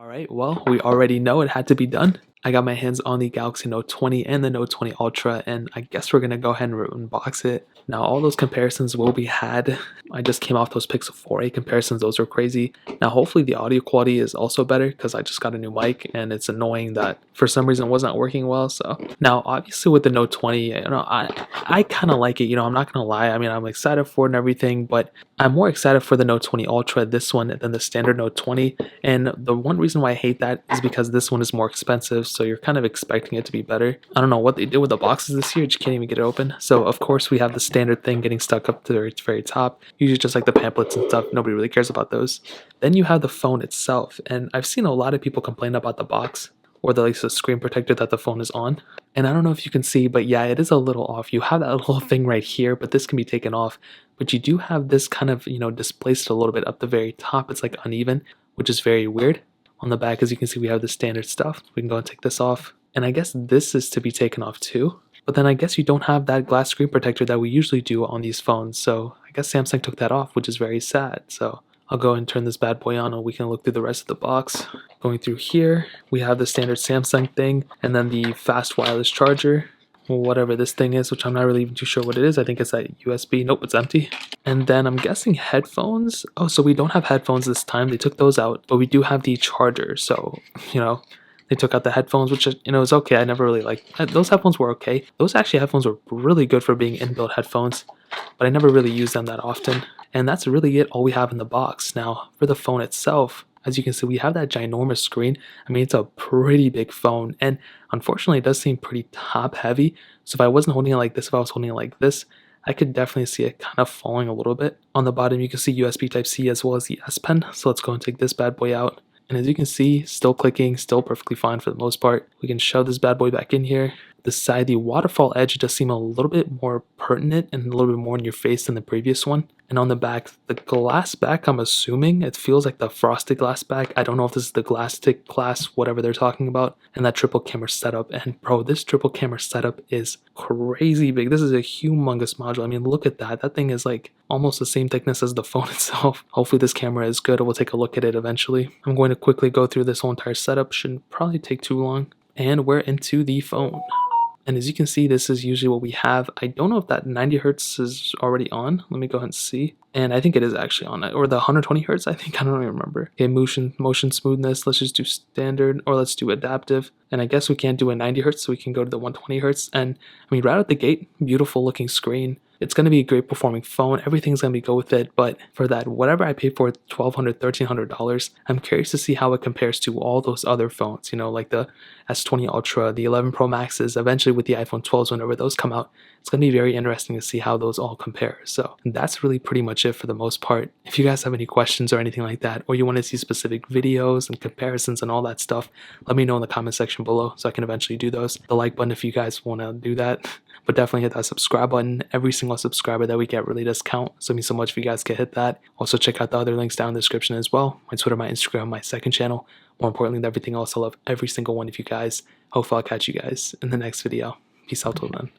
Alright, well, we already know it had to be done. I got my hands on the Galaxy Note 20 and the Note 20 Ultra, and I guess we're gonna go ahead and unbox it. Now, all those comparisons will be had. I just came off those Pixel 4a comparisons, those are crazy. Now, hopefully the audio quality is also better because I just got a new mic and it's annoying that for some reason it was not working well. So now, obviously with the Note 20, I kind of like it. I'm not gonna lie. I mean, I'm excited for it and everything, but I'm more excited for the Note 20 Ultra, this one, than the standard Note 20. And the one reason why I hate that is because this one is more expensive, so you're kind of expecting it to be better. I don't know what they did with the boxes this year, you can't even get it open. So of course we have the standard thing getting stuck up to the very top, usually just like the pamphlets and stuff. Nobody really cares about those. Then you have the phone itself, and I've seen a lot of people complain about the box or the screen protector that the phone is on. And I don't know if you can see, but yeah, it is a little off. You have that little thing right here, but this can be taken off. But you do have this kind of, displaced a little bit up the very top. It's like uneven, which is very weird. On the back, as you can see, we have the standard stuff. We can go and take this off. And I guess this is to be taken off too. But then I guess you don't have that glass screen protector that we usually do on these phones. So I guess Samsung took that off, which is very sad. So I'll go and turn this bad boy on and we can look through the rest of the box. Going through here, we have the standard Samsung thing and then the fast wireless charger, whatever this thing is, which I'm not really even too sure what it is. I think it's that USB. Nope, it's empty. And then I'm guessing headphones. Oh, so we don't have headphones this time. They took those out, but we do have the charger. So, they took out the headphones, which is okay. I never really liked those headphones. Were okay. Those actually headphones were really good for being inbuilt headphones, but I never really used them that often. And that's really it, all we have in the box. Now, for the phone itself, as you can see, we have that ginormous screen. I mean, it's a pretty big phone, and unfortunately, it does seem pretty top heavy. So if I wasn't holding it like this, if I was holding it like this, I could definitely see it kind of falling a little bit. On the bottom, you can see USB Type-C as well as the S Pen. So let's go and take this bad boy out. And as you can see, still clicking, still perfectly fine for the most part. We can shove this bad boy back in here. The side, the waterfall edge does seem a little bit more pertinent and a little bit more in your face than the previous one. And on the back, the glass back, I'm assuming it feels like the frosted glass back. I don't know if this is the glass-tick glass, whatever they're talking about. And that triple camera setup. And bro, this triple camera setup is crazy big. This is a humongous module. I mean, look at that. That thing is like almost the same thickness as the phone itself. Hopefully this camera is good. We'll take a look at it eventually. I'm going to quickly go through this whole entire setup. Shouldn't probably take too long. And we're into the phone. And as you can see, this is usually what we have. I don't know if that 90 hertz is already on. Let me go ahead and see. And I think it is actually on it. Or the 120 hertz, I think. I don't even remember. Okay, motion smoothness. Let's just do standard, or let's do adaptive. And I guess we can't do a 90 hertz, so we can go to the 120 hertz. And I mean, right out the gate, beautiful looking screen. It's going to be a great performing phone. Everything's going to be good with it. But for that, whatever I paid for, $1,200, $1,300, I'm curious to see how it compares to all those other phones, like the S20 Ultra, the 11 Pro Maxes, eventually with the iPhone 12s, whenever those come out. It's going to be very interesting to see how those all compare. So that's really pretty much it for the most part. If you guys have any questions or anything like that, or you want to see specific videos and comparisons and all that stuff, let me know in the comment section below so I can eventually do those. The like button if you guys want to do that. But definitely hit that subscribe button. Every single subscriber that we get really does count. So it means so much if you guys can hit that. Also check out the other links down in the description as well. My Twitter, my Instagram, my second channel. More importantly than everything else, I love every single one of you guys. Hopefully I'll catch you guys in the next video. Peace out till then.